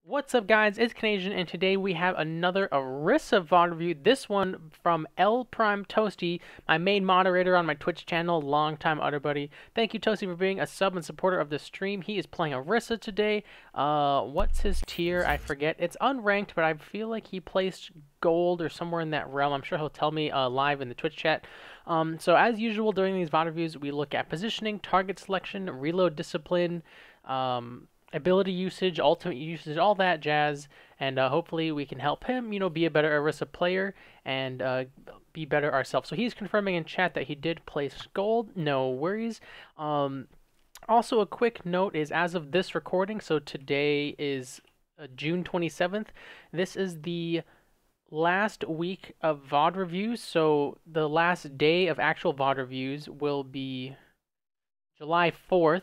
What's up, guys? It's Canadian, and today we have another Orisa VOD review. This one from L Prime Toasty, my main moderator on my Twitch channel, longtime other buddy. Thank you, Toasty, for being a sub and supporter of the stream. He is playing Orisa today. What's his tier? I forget. It's unranked, but I feel like he placed gold or somewhere in that realm. I'm sure he'll tell me live in the Twitch chat. So as usual, during these VOD reviews, we look at positioning, target selection, reload discipline, ability usage, ultimate usage, all that jazz, and hopefully we can help him, be a better Orisa player and be better ourselves. So he's confirming in chat that he did place gold. No worries. Also, a quick note is as of this recording, so today is June 27th. This is the last week of VOD reviews, so the last day of actual VOD reviews will be July 4th.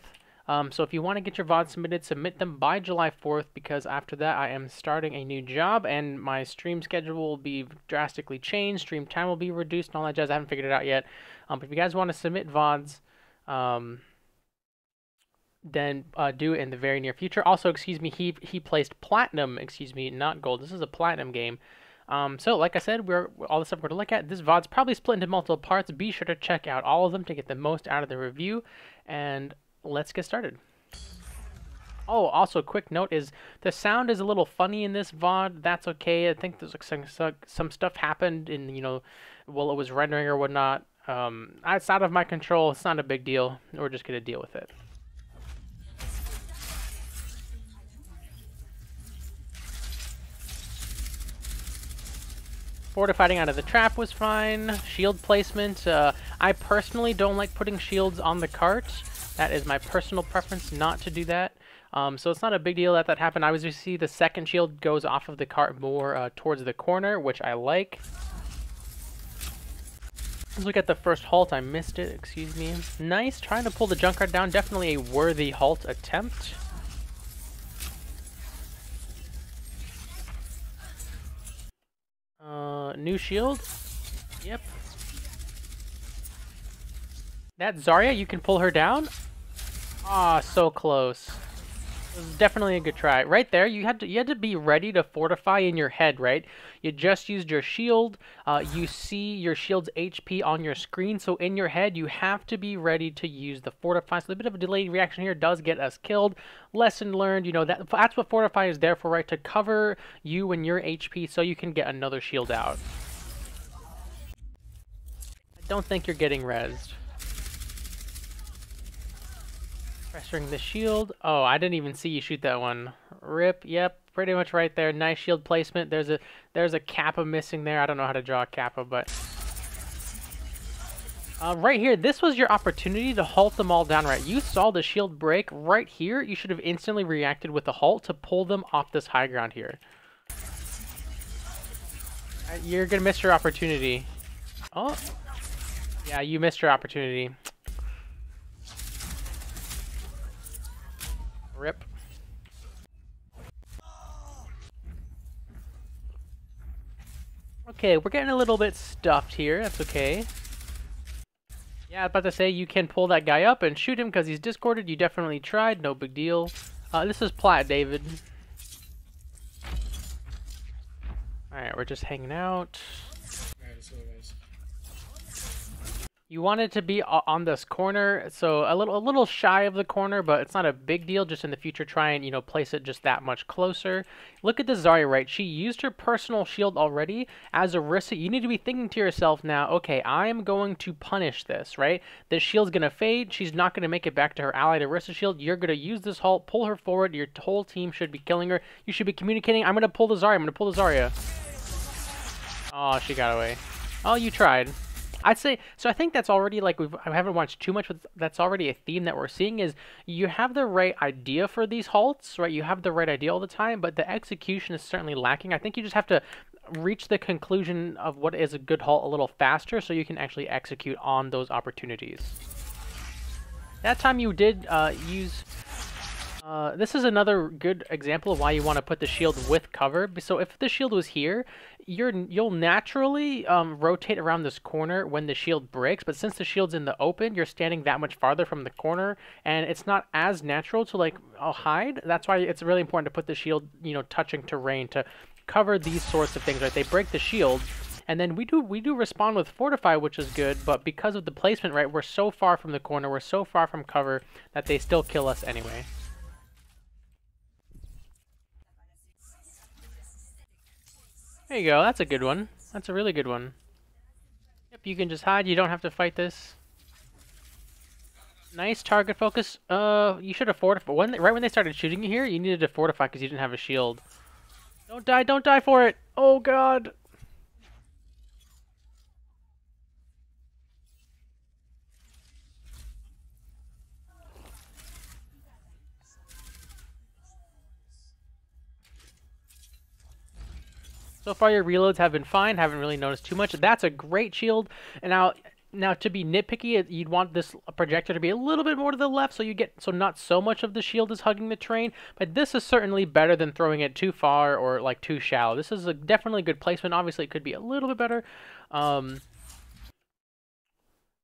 So if you want to get your VODs submitted, submit them by July 4th, because after that I am starting a new job and my stream schedule will be drastically changed. Stream time will be reduced and all that jazz. I haven't figured it out yet. But if you guys want to submit VODs, then do it in the very near future. Also, excuse me, he placed platinum, excuse me, not gold. This is a platinum game. So like I said, all the stuff we're going to look at. This VOD's probably split into multiple parts. Be sure to check out all of them to get the most out of the review. And let's get started. Oh, also a quick note is the sound is a little funny in this VOD. That's okay. I think there's like some stuff happened in, while it was rendering or whatnot. It's out of my control. It's not a big deal. We're just going to deal with it. Fortifying out of the trap was fine. Shield placement. I personally don't like putting shields on the cart. That is my personal preference not to do that. So it's not a big deal that happened. I was to see the second shield goes off of the cart more towards the corner, which I like. Let's look at the first halt. I missed it. Excuse me. Nice. Trying to pull the Junkertown down. Definitely a worthy halt attempt. New shield. Yep. That Zarya, you can pull her down. Ah, so close. It was definitely a good try. Right there, you had to be ready to fortify in your head, right? You just used your shield. You see your shield's HP on your screen, so in your head, you have to be ready to use the fortify. So a bit of a delayed reaction here does get us killed. Lesson learned, that's what fortify is there for, right? To cover you and your HP so you can get another shield out. I don't think you're getting rezzed. Pressuring the shield. Oh, I didn't even see you shoot that one. Rip. Yep, pretty much right there. Nice shield placement. There's a Kappa missing there. I don't know how to draw a Kappa, but right here, this was your opportunity to halt them all down, right? You saw the shield break right here. You should have instantly reacted with a halt to pull them off this high ground here. You're gonna miss your opportunity. Oh, yeah, you missed your opportunity. Rip. Okay, we're getting a little bit stuffed here. That's okay. Yeah, I was about to say you can pull that guy up and shoot him because he's discorded. You definitely tried. No big deal. This is Plat, David. Alright, we're just hanging out. You want it to be on this corner, so a little shy of the corner, but it's not a big deal. Just in the future, try and, place it just that much closer. Look at the Zarya, right? She used her personal shield already. As Orisa, you need to be thinking to yourself now, okay, I'm going to punish this, right? This shield's going to fade. She's not going to make it back to her allied Orisa shield. You're going to use this halt, pull her forward. Your whole team should be killing her. You should be communicating, I'm going to pull the Zarya. I'm going to pull the Zarya. Oh, she got away. Oh, you tried. I'd say, so I think that's already, like, I haven't watched too much, but that's already a theme that we're seeing is you have the right idea for these halts, right? You have the right idea all the time, but the execution is certainly lacking. I think you just have to reach the conclusion of what is a good halt a little faster so you can actually execute on those opportunities. That time you did use This is another good example of why you want to put the shield with cover. So if the shield was here, you'll naturally rotate around this corner when the shield breaks, but since the shield's in the open, you're standing that much farther from the corner, and it's not as natural to like hide. That's why it's really important to put the shield, you know, touching terrain to cover these sorts of things, right? They break the shield, and then we do respond with Fortify, which is good, but because of the placement, right, we're so far from the corner, we're so far from cover that they still kill us anyway. There you go, that's a good one. That's a really good one. Yep, you can just hide, you don't have to fight this. Nice target focus. You should have fortified. Right when they started shooting you here, you needed to fortify because you didn't have a shield. Don't die for it! Oh god! So far your reloads have been fine, haven't really noticed too much. That's a great shield. And now to be nitpicky, you'd want this projector to be a little bit more to the left so not so much of the shield is hugging the terrain, but this is certainly better than throwing it too far or like too shallow. This is definitely good placement. Obviously it could be a little bit better.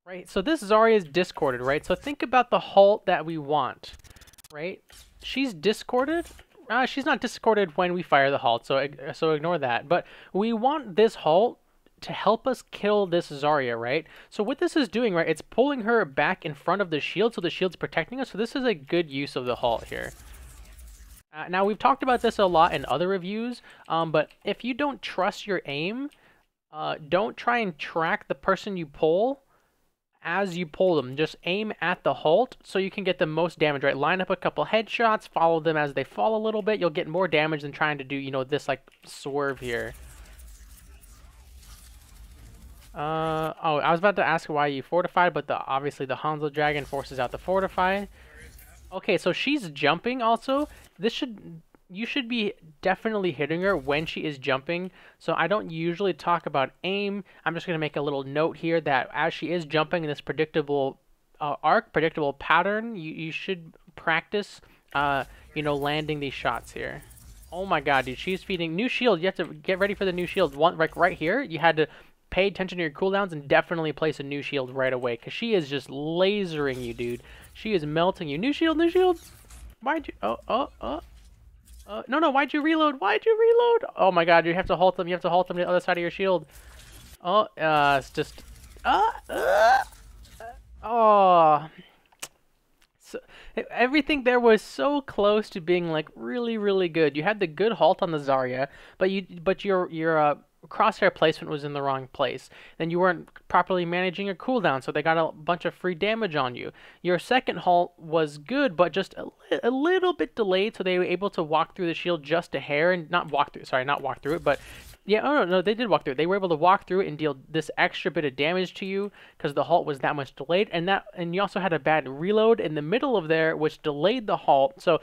Right, so this Zarya is discorded, right? So think about the halt that we want, right? She's discorded. She's not discorded when we fire the halt, so ignore that. But we want this halt to help us kill this Zarya, right? So what this is doing, right, it's pulling her back in front of the shield, so the shield's protecting us. So this is a good use of the halt here. Now, we've talked about this a lot in other reviews, but if you don't trust your aim, don't try and track the person you pull as you pull them. Just aim at the halt so you can get the most damage, right? Line up a couple headshots, follow them as they fall a little bit. You'll get more damage than trying to do, you know, this like swerve here. Oh, I was about to ask why you fortified, but obviously the Hanzo Dragon forces out the fortify. Okay, so she's jumping also. You should be definitely hitting her when she is jumping. So I don't usually talk about aim. I'm just going to make a little note here that as she is jumping in this predictable predictable pattern, you should practice, you know, landing these shots here. Oh my god, dude, she's feeding new shield. You have to get ready for the new shield. Like right here, you had to pay attention to your cooldowns and definitely place a new shield right away, because she is just lasering you, dude. She is melting you. New shield, new shield. Why'd you? No, why'd you reload? Why'd you reload? Oh my god, you have to halt them. You have to halt them to the other side of your shield. Oh, it's just... Oh. So, everything there was so close to being, like, really, really good. You had the good halt on the Zarya, but your crosshair placement was in the wrong place. Then you weren't properly managing your cooldown, so they got a bunch of free damage on you. Your second halt was good, but just a little bit delayed, so they were able to walk through the shield just a hair, and not walk through it, but yeah, no, they did walk through it. They were able to walk through it and deal this extra bit of damage to you because the halt was that much delayed, and you also had a bad reload in the middle of there, which delayed the halt. So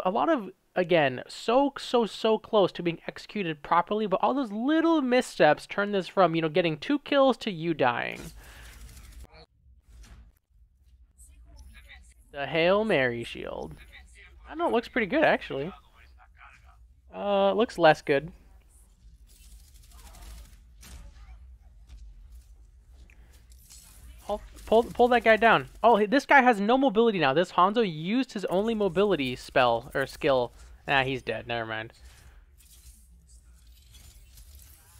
a lot of, again, so close to being executed properly, but all those little missteps turn this from, you know, getting 2 kills to you dying. The Hail Mary shield. I know, it looks pretty good, actually. It looks less good. Pull that guy down. Oh, this guy has no mobility now. This Hanzo used his only mobility spell or skill. Ah, he's dead. Never mind.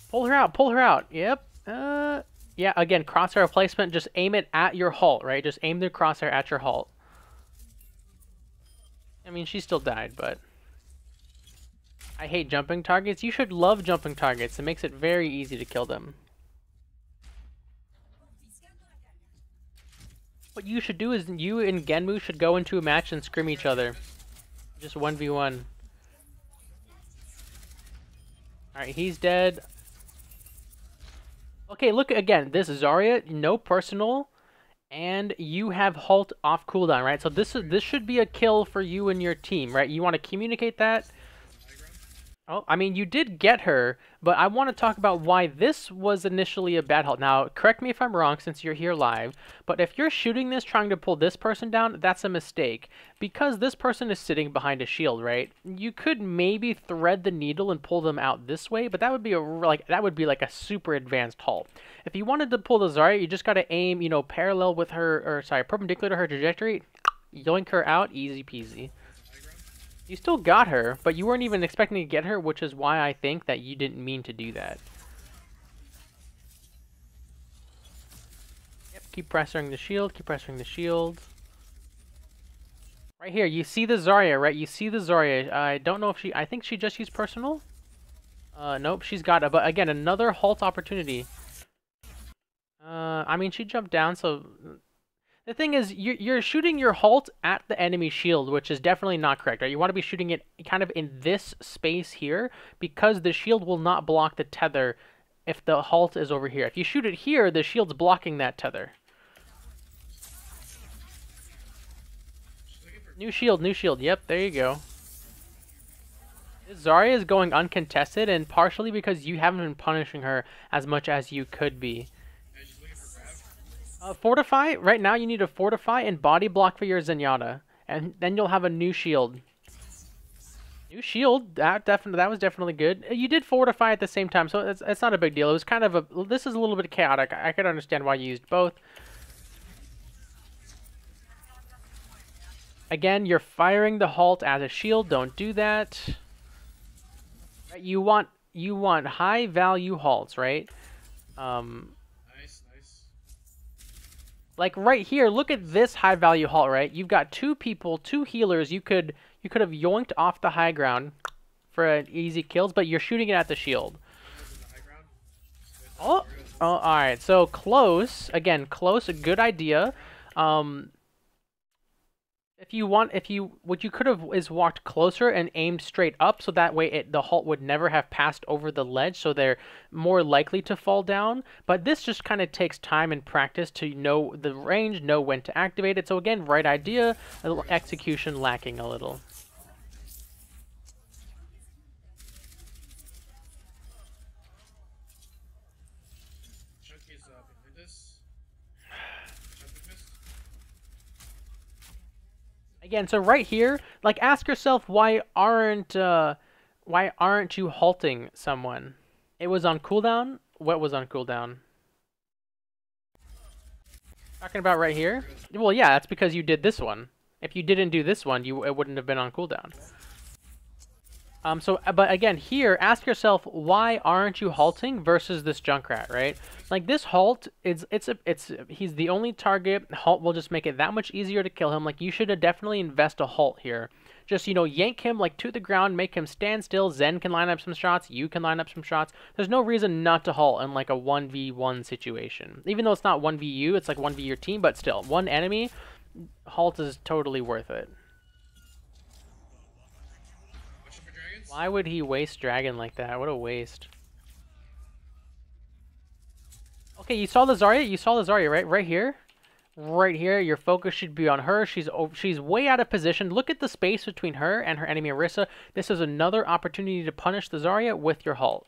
Pull her out. Pull her out. Yep. Yeah, again, crosshair placement. Just aim it at your halt, right? Just aim the crosshair at your halt. I mean, she still died, but... I hate jumping targets. You should love jumping targets. It makes it very easy to kill them. What you should do is you and Genmu should go into a match and scrim each other. Just 1v1. Alright, he's dead. Okay, look again. This Zarya, no personal, and you have halt off cooldown, right? So this should be a kill for you and your team, right? You want to communicate that. Oh, I mean, you did get her, but I want to talk about why this was initially a bad halt. Now, correct me if I'm wrong since you're here live, but if you're shooting this trying to pull this person down, that's a mistake. Because this person is sitting behind a shield, right? You could maybe thread the needle and pull them out this way, but that would be like a super advanced halt. If you wanted to pull the Zarya, you just got to aim, parallel with her, or sorry, perpendicular to her trajectory, yoink her out, easy peasy. You still got her, but you weren't even expecting to get her, which is why I think that you didn't mean to do that. Yep, keep pressuring the shield, keep pressuring the shield. Right here, you see the Zarya, right? You see the Zarya. I don't know if I think she just used personal. Nope, she's got it. But again, another halt opportunity. I mean, she jumped down, so... The thing is, you're shooting your halt at the enemy shield, which is definitely not correct, right? You want to be shooting it kind of in this space here, because the shield will not block the tether if the halt is over here. If you shoot it here, the shield's blocking that tether. New shield, new shield. Yep, there you go. Zarya is going uncontested, and partially because you haven't been punishing her as much as you could be. Fortify, right now you need to fortify and body block for your Zenyatta, and then you'll have a new shield. New shield, that was definitely good. You did fortify at the same time, so it's not a big deal. It was kind of this is a little bit chaotic. I could understand why you used both. Again, you're firing the halt as a shield. Don't do that. Right, you want high value halts, right? Like right here, look at this high value halt, right? You've got two people, two healers. You could have yoinked off the high ground for easy kills, but you're shooting it at the shield. Oh, all right. So close again, close. A good idea. What you could have is walked closer and aimed straight up, so that way the halt would never have passed over the ledge, so they're more likely to fall down. But this just kind of takes time and practice to know the range, know when to activate it. So again, right idea, a little execution lacking a little. Again, so right here, like, ask yourself why aren't you halting someone? It was on cooldown. What was on cooldown? Talking about right here? Well, yeah, that's because you did this one. If you didn't do this one, it wouldn't have been on cooldown. But again, here, ask yourself, why aren't you halting versus this Junkrat, right? Like, this halt, he's the only target. Halt will just make it that much easier to kill him. Like, you should definitely invest a halt here. Just, yank him, like, to the ground, make him stand still. Zen can line up some shots. You can line up some shots. There's no reason not to halt in, like, a 1v1 situation. Even though it's not 1v you, it's, like, 1v your team, but still, one enemy, halt is totally worth it. Why would he waste Dragon like that? What a waste. Okay, you saw the Zarya? You saw the Zarya, right? Right here? Right here. Your focus should be on her. She's way out of position. Look at the space between her and her enemy Orisa. This is another opportunity to punish the Zarya with your halt.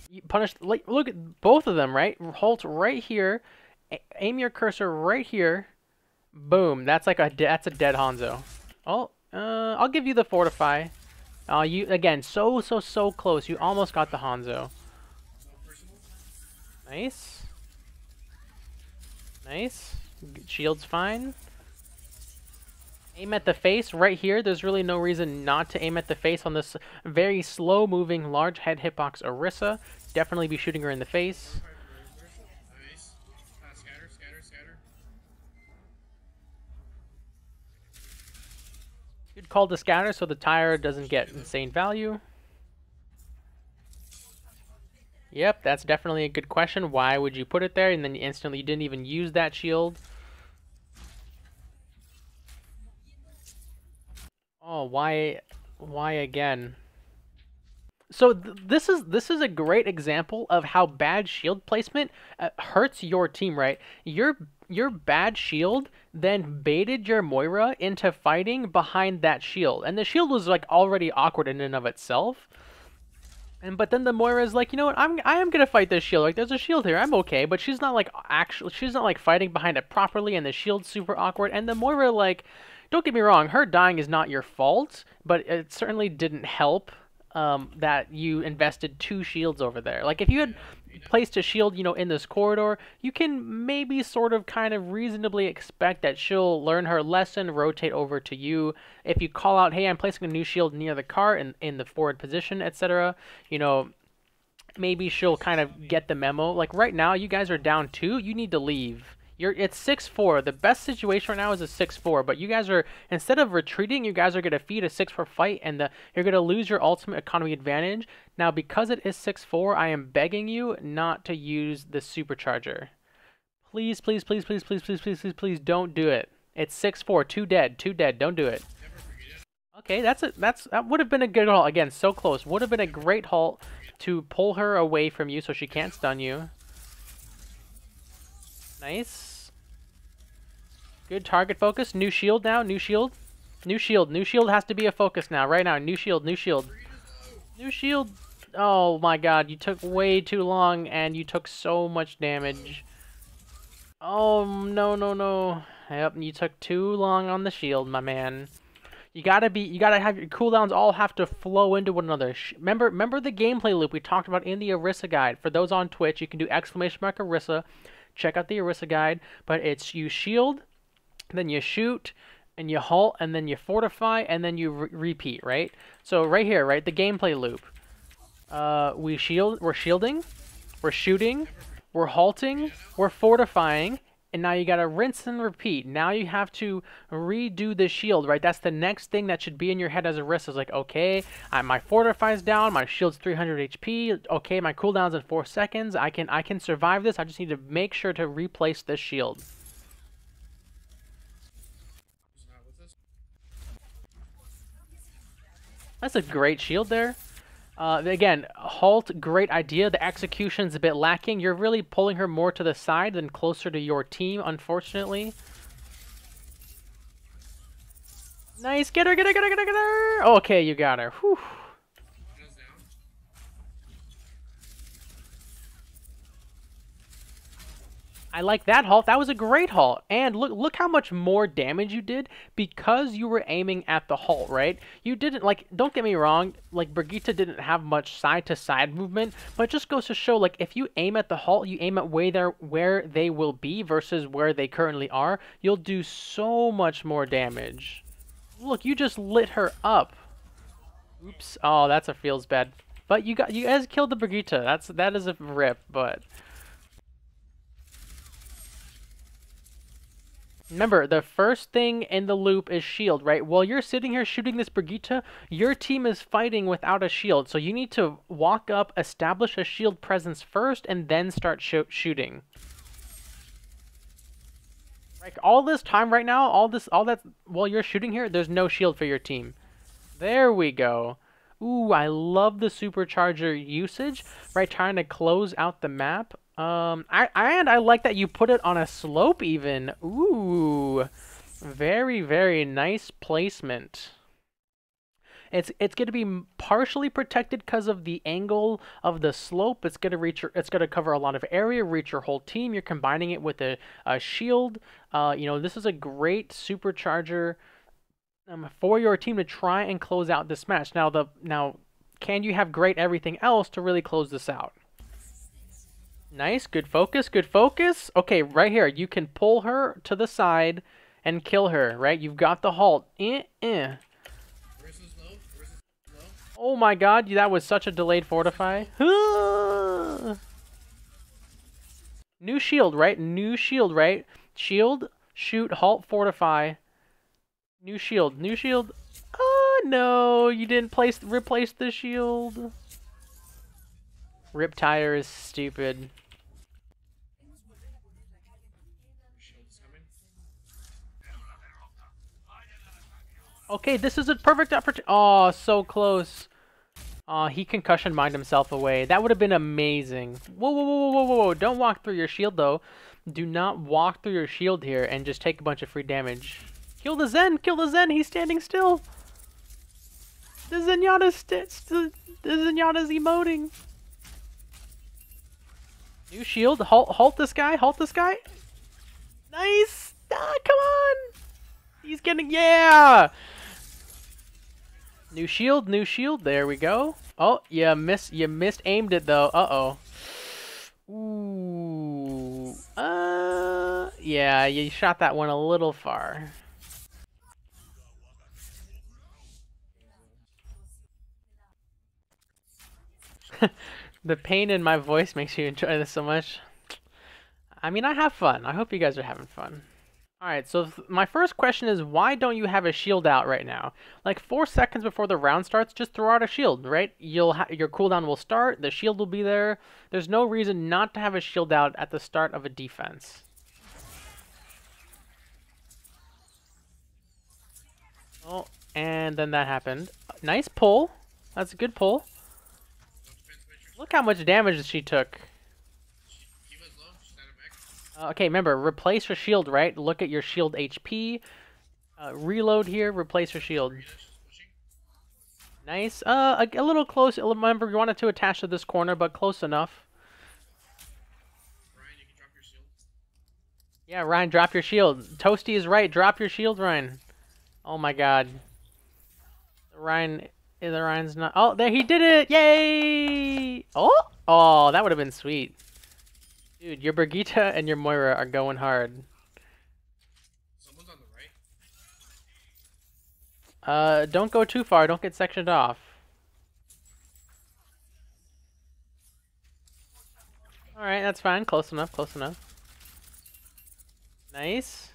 You punish, like, look at both of them, right? Halt right here. Aim your cursor right here. Boom. That's like that's a dead Hanzo. Oh, I'll give you the fortify. You again, so close. You almost got the Hanzo. Nice. Nice. Shield's fine. Aim at the face right here. There's really no reason not to aim at the face on this very slow-moving, large head hitbox Orisa. Definitely be shooting her in the face. Good call to scatter so the tire doesn't get insane value. Yep, that's definitely a good question. Why would you put it there and then instantly you didn't even use that shield? Oh, why again? So this is a great example of how bad shield placement hurts your team, right? Your bad shield then baited your Moira into fighting behind that shield, and the shield was like already awkward in and of itself. And but then the Moira is like, you know what? I am gonna fight this shield. Like, there's a shield here. I'm okay. But she's not like actually. She's not like fighting behind it properly, and the shield's super awkward. And the Moira, like, don't get me wrong, her dying is not your fault, but it certainly didn't help that you invested 2 shields over there. Like, if you had placed a shield, in this corridor, you can maybe sort of kind of reasonably expect that she'll learn her lesson, rotate over to you. If you call out, hey, I'm placing a new shield near the car in the forward position, etc., maybe she'll kind of get the memo. Like, right now, you guys are down 2, you need to leave. It's 6-4. The best situation right now is a 6-4, but you guys are, instead of retreating, you guys are going to feed a 6-4 fight, and you're going to lose your ultimate economy advantage. Now, because it is 6-4, I am begging you not to use the supercharger. Please, please, please, please, please, please, please, please, please don't do it. It's 6-4, 2 dead, 2 dead, don't do it. Okay, that would have been a good halt. Again, so close. Would have been a great halt to pull her away from you so she can't stun you. Nice. Good target focus. New shield now. New shield. New shield. New shield has to be a focus now. Right now. New shield. New shield. New shield. Oh my god. You took way too long and you took so much damage. Oh, no, no, no. Yep, you took too long on the shield, my man. You gotta have your cooldowns all have to flow into one another. Remember the gameplay loop we talked about in the Orisa guide. For those on Twitch, you can do !Orisa. Check out the Orisa guide, but it's you shield, then you shoot, and you halt, and then you fortify, and then you repeat, right? So right here, right, the gameplay loop. We're shielding, we're shooting, we're halting, we're fortifying, and now you gotta rinse and repeat. Now you have to redo the shield, right? That's the next thing that should be in your head as a risk. Is like, okay, my fortify's down, my shield's 300 HP. Okay, my cooldown's in 4 seconds. I can survive this. I just need to make sure to replace this shield. That's a great shield there. Again, halt, great idea. The execution's a bit lacking. You're really pulling her more to the side than closer to your team, unfortunately. Nice, get her, get her, get her, get her, get her! Okay, you got her. Whew. I like that halt. That was a great halt. And look how much more damage you did because you were aiming at the halt, right? You didn't, like, don't get me wrong, like, Brigitte didn't have much side-to-side movement, but it just goes to show, like, if you aim at the halt, you aim at where they will be versus where they currently are, you'll do so much more damage. Look, you just lit her up. Oops. Oh, that's a feels bad. But you guys killed the Brigitte. That is a rip, but... Remember, the first thing in the loop is shield, right? While you're sitting here shooting this Brigitte, your team is fighting without a shield. So you need to walk up, establish a shield presence first, and then start shooting. Like, all this time right now, all that while you're shooting here, there's no shield for your team. There we go. Ooh, I love the supercharger usage, right? Trying to close out the map. I like that you put it on a slope even. Ooh, very, very nice placement. It's going to be partially protected because of the angle of the slope. It's going to cover a lot of area, reach your whole team. You're combining it with a shield. This is a great supercharger for your team to try and close out this match. Now, can you have great everything else to really close this out? Nice, good focus, good focus. Okay, right here, you can pull her to the side and kill her, right? You've got the halt. Oh my god, that was such a delayed fortify. New shield, right? New shield, right? Shield, shoot, halt, fortify. New shield, new shield. Oh no, you didn't replace the shield. Rip tire is stupid. Okay, this is a perfect opportunity. Oh, so close. He concussion mined himself away. That would have been amazing. Whoa, whoa, whoa, whoa, whoa, whoa. Don't walk through your shield, though. Do not walk through your shield here and just take a bunch of free damage. Kill the Zen! Kill the Zen! He's standing still! The Zenyatta's the Zenyatta's emoting. New shield. Halt this guy. Halt this guy. Nice! Ah, come on! He's getting... Yeah! New shield, new shield. There we go. Oh, you missed aimed it though. Uh-oh. Ooh. Yeah, you shot that one a little far. The pain in my voice makes you enjoy this so much. I mean, I have fun. I hope you guys are having fun. Alright, so my first question is, why don't you have a shield out right now? Like 4 seconds before the round starts, just throw out a shield, right? Your cooldown will start, the shield will be there. There's no reason not to have a shield out at the start of a defense. Oh, and then that happened. Nice pull. That's a good pull. Look how much damage she took. Okay, remember, replace your shield, right? Look at your shield HP. Reload here, replace your shield. Nice. A little close. Remember, you wanted to attach to this corner, but close enough. Ryan, you can drop your shield. Yeah, Ryan, drop your shield. Toasty is right. Drop your shield, Ryan. Oh my god. Ryan's not... Oh, there, he did it! Yay! Oh! Oh, that would have been sweet. Dude, your Brigitte and your Moira are going hard. Someone's on the right. Don't go too far. Don't get sectioned off. Alright, that's fine. Close enough, close enough. Nice.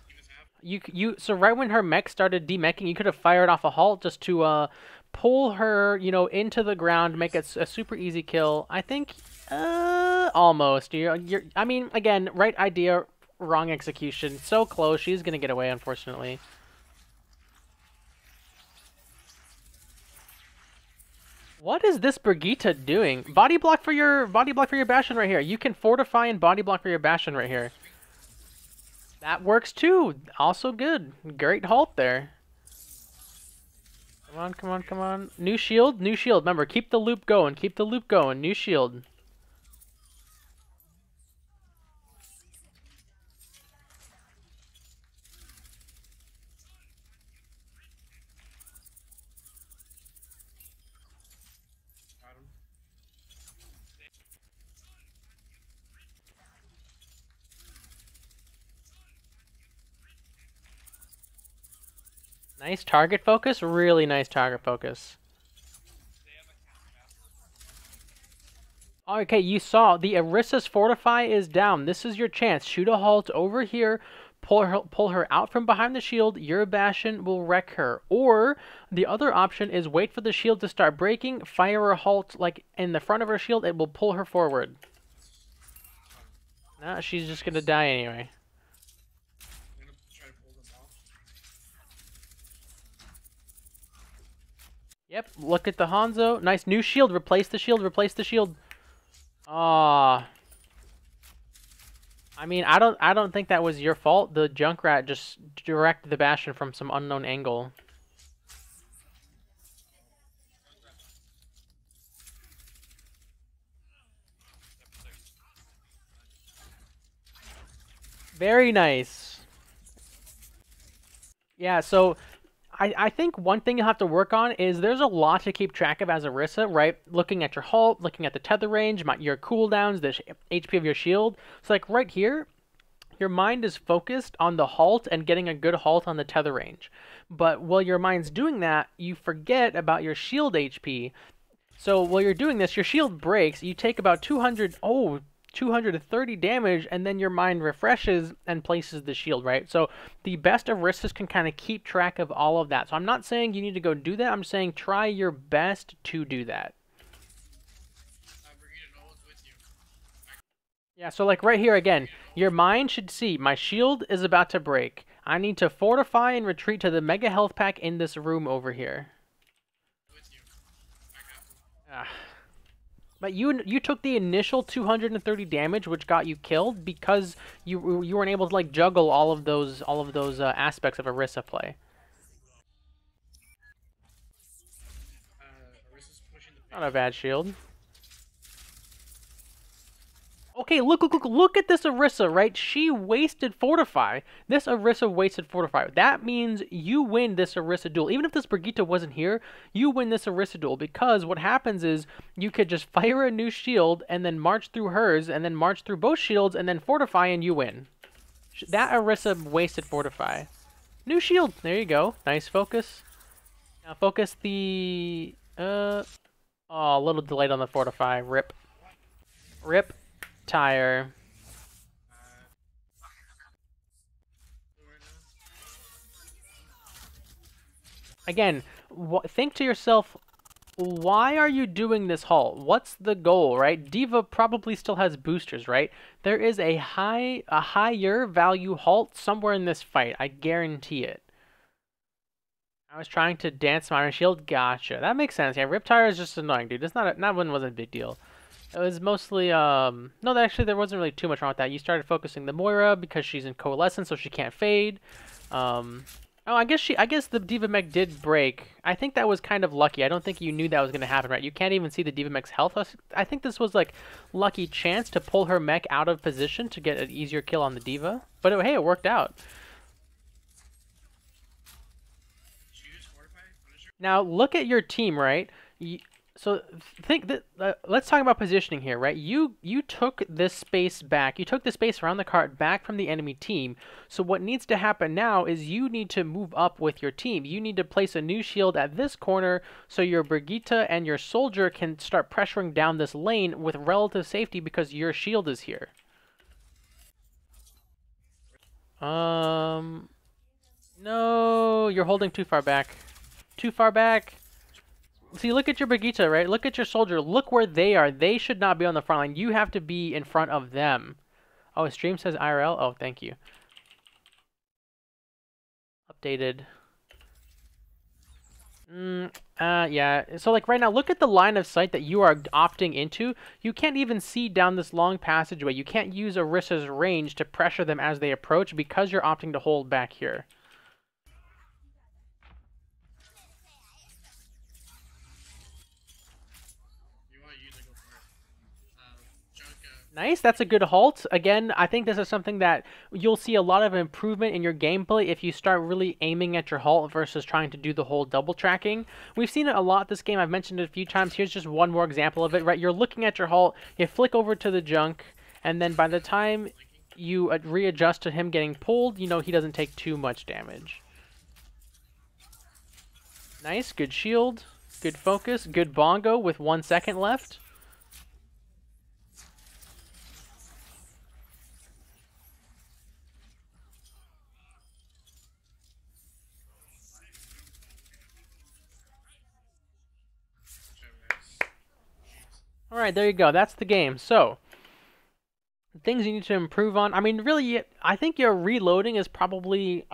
So right when her mech started demeching, you could have fired off a halt just to pull her, you know, into the ground, make it a super easy kill. I think almost. I mean, again, right idea, wrong execution. So close. She's gonna get away, unfortunately. What is this Brigitte doing? Body block for your Bastion right here. You can fortify and body block for your Bastion right here. That works too. Also good. Great halt there. Come on, come on, come on. New shield, new shield. Remember, keep the loop going. Keep the loop going. New shield. Nice target focus. Really nice target focus. Okay, you saw the Orisa's Fortify is down. This is your chance. Shoot a halt over here. Pull her out from behind the shield. Your Bastion will wreck her. Or the other option is wait for the shield to start breaking. Fire a halt like in the front of her shield. It will pull her forward. Nah, she's just gonna die anyway. Yep, look at the Hanzo. Nice new shield. Replace the shield. Replace the shield. Ah. I mean, I don't think that was your fault. The Junkrat just directed the Bastion from some unknown angle. Very nice. Yeah, so I think one thing you'll have to work on is there's a lot to keep track of as Orisa, right? Looking at your halt, looking at the tether range, your cooldowns, the HP of your shield. So like right here, your mind is focused on the halt and getting a good halt on the tether range. But while your mind's doing that, you forget about your shield HP. So while you're doing this, your shield breaks, you take about 230 damage, and then your mind refreshes and places the shield, right? So the best of Orisas can kind of keep track of all of that. So I'm not saying you need to go do that. I'm saying try your best to do that. Yeah, so like right here again, your mind should see my shield is about to break. I need to fortify and retreat to the mega health pack in this room over here. Ah. But you took the initial 230 damage, which got you killed because you weren't able to like juggle all of those aspects of Orisa play. Orisa's pushing the Not a phase. bad shield. Okay, look at this Orisa, right? She wasted Fortify. This Orisa wasted Fortify. That means you win this Orisa duel. Even if this Brigitte wasn't here, you win this Orisa duel because what happens is you could just fire a new shield and then march through hers and then march through both shields and then Fortify and you win. That Orisa wasted Fortify. New shield. There you go. Nice focus. Now focus the... Oh, a little delayed on the Fortify. Rip. Rip. Tire. Right now. Again, think to yourself, why are you doing this halt? What's the goal, right? Diva probably still has boosters, right? There is a higher value halt somewhere in this fight. I guarantee it. I was trying to dance my shield. Gotcha. That makes sense. Yeah, Riptire is just annoying, dude. It's not that one wasn't a big deal. It was mostly no, actually there wasn't really too much wrong with that. You started focusing the Moira because she's in coalescence, so she can't fade. Oh, I guess the Diva Mech did break. I think that was kind of lucky. I don't think you knew that was going to happen, right? You can't even see the Diva Mech's health. I think this was like lucky chance to pull her mech out of position to get an easier kill on the Diva. But hey, it worked out. She used Fortify, Punisher. Now look at your team, right? So think that let's talk about positioning here, right? You took this space back. You took the space around the cart back from the enemy team. So what needs to happen now is you need to move up with your team. You need to place a new shield at this corner so your Brigitte and your soldier can start pressuring down this lane with relative safety because your shield is here. No, you're holding too far back. Too far back. See, look at your Brigitte, right? Look at your soldier. Look where they are. They should not be on the front line. You have to be in front of them. Oh, stream says IRL? Oh, thank you. Updated. Yeah. So, like, right now, look at the line of sight that you are opting into. You can't even see down this long passageway. You can't use Orisa's range to pressure them as they approach because you're opting to hold back here. You want to use it, go for it. Nice, that's a good halt. Again, I think this is something that you'll see a lot of improvement in your gameplay if you start really aiming at your halt versus trying to do the whole double tracking. We've seen it a lot this game. I've mentioned it a few times. Here's just one more example of it, right? You're looking at your halt, you flick over to the junk, and then by the time you readjust to him getting pulled, you know he doesn't take too much damage. Nice, good shield, good focus, good bongo with 1 second left. Alright, there you go. That's the game. So, things you need to improve on. I mean, really, I think your reloading is probably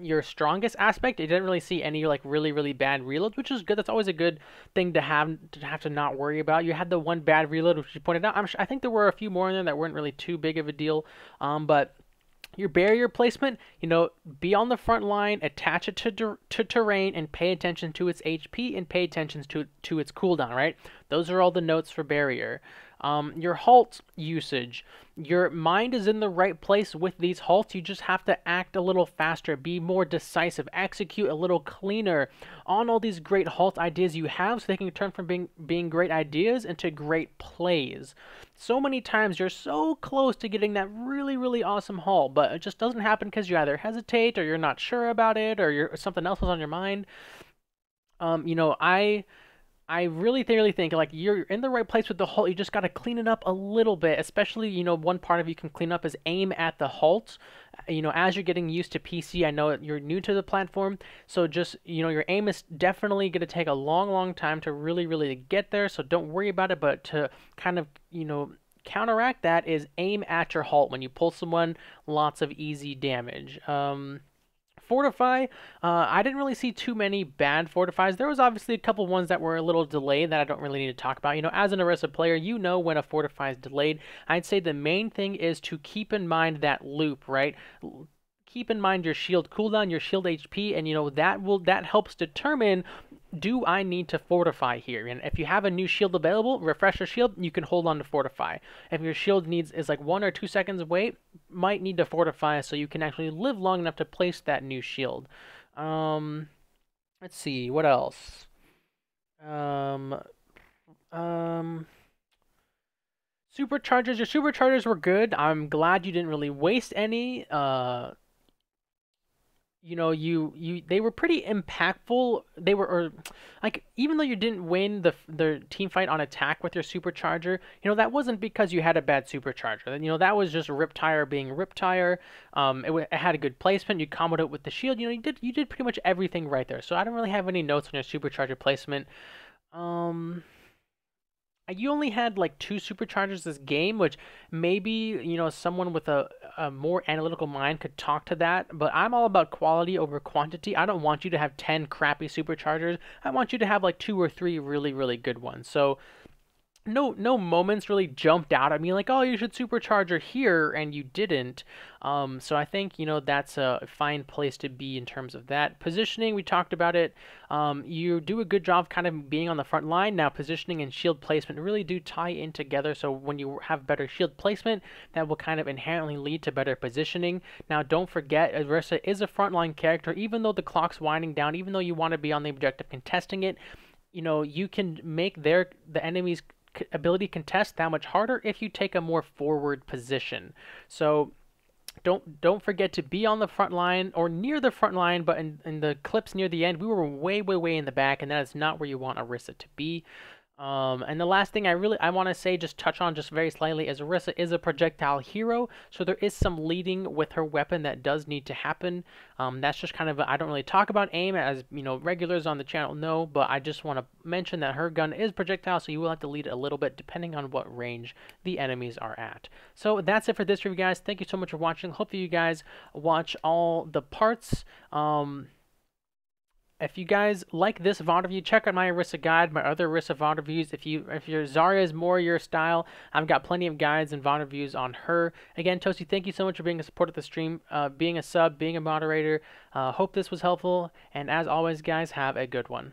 your strongest aspect. You didn't really see any, like, really bad reloads, which is good. That's always a good thing to have to not worry about. You had the one bad reload, which you pointed out. I think there were a few more in there that weren't really too big of a deal. But your barrier placement, you know, be on the front line, attach it to terrain, and pay attention to its HP and pay attention to its cooldown, right? Those are all the notes for barrier. Your halt usage. Your mind is in the right place with these halts. You just have to act a little faster, be more decisive, execute a little cleaner on all these great halt ideas you have so they can turn from being great ideas into great plays. So many times you're so close to getting that really awesome halt, but it just doesn't happen because you either hesitate or you're not sure about it or something else was on your mind. You know, I really think like you're in the right place with the halt. You just got to clean it up a little bit, especially, you know, one part of you can clean up is aim at the halt. You know, as you're getting used to PC, I know you're new to the platform, so just, you know, your aim is definitely going to take a long time to really get there, so don't worry about it, but to kind of, you know, counteract that is aim at your halt. When you pull someone, lots of easy damage. Fortify, I didn't really see too many bad Fortifies. There was obviously a couple ones that were a little delayed that I don't really need to talk about. You know, as an Orisa player, you know when a Fortify is delayed. I'd say the main thing is to keep in mind that loop, right? Keep in mind your shield cooldown, your shield HP, and you know that helps determine, do I need to fortify here? And if you have a new shield available, refresh your shield, you can hold on to fortify. If your shield is like 1 or 2 seconds away, might need to fortify so you can actually live long enough to place that new shield. Let's see, what else? Superchargers. Your superchargers were good. I'm glad you didn't really waste any. You know, they were pretty impactful. They were, or like, even though you didn't win the team fight on attack with your supercharger, you know, that wasn't because you had a bad supercharger. You know, that was just Riptire being Riptire. It had a good placement. You comboed it with the shield. You know, you did pretty much everything right there. So I don't really have any notes on your supercharger placement. You only had like 2 superchargers this game, which maybe, you know, someone with a more analytical mind could talk to that. But I'm all about quality over quantity. I don't want you to have 10 crappy superchargers. I want you to have like 2 or 3 really, really good ones. So no moments really jumped out at me like, oh, you should supercharger here, and you didn't. So I think, you know, that's a fine place to be in terms of that. Positioning, we talked about it. You do a good job of kind of being on the front line. Now, positioning and shield placement really do tie in together. So when you have better shield placement, that will kind of inherently lead to better positioning. Now, don't forget, Orisa is a frontline character. Even though the clock's winding down, even though you want to be on the objective contesting it, you know, you can make the enemy's ability contest that much harder if you take a more forward position. So don't forget to be on the front line or near the front line, but in the clips near the end, we were way in the back, and that is not where you want Orisa to be. And the last thing I want to say, just touch on just very slightly, is Orisa is a projectile hero, so there is some leading with her weapon that does need to happen. That's just kind of I don't really talk about aim, as you know, regulars on the channel know, but I just want to mention that her gun is projectile, so you will have to lead it a little bit depending on what range the enemies are at. So that's it for this review, guys. Thank you so much for watching. Hopefully you guys watch all the parts. If you guys like this VOD review, check out my Orisa guide, my other Orisa VOD reviews. If your Zarya is more your style, I've got plenty of guides and VOD reviews on her. Again, Toasty, thank you so much for being a supporter of the stream, being a sub, being a moderator. Hope this was helpful, and as always, guys, have a good one.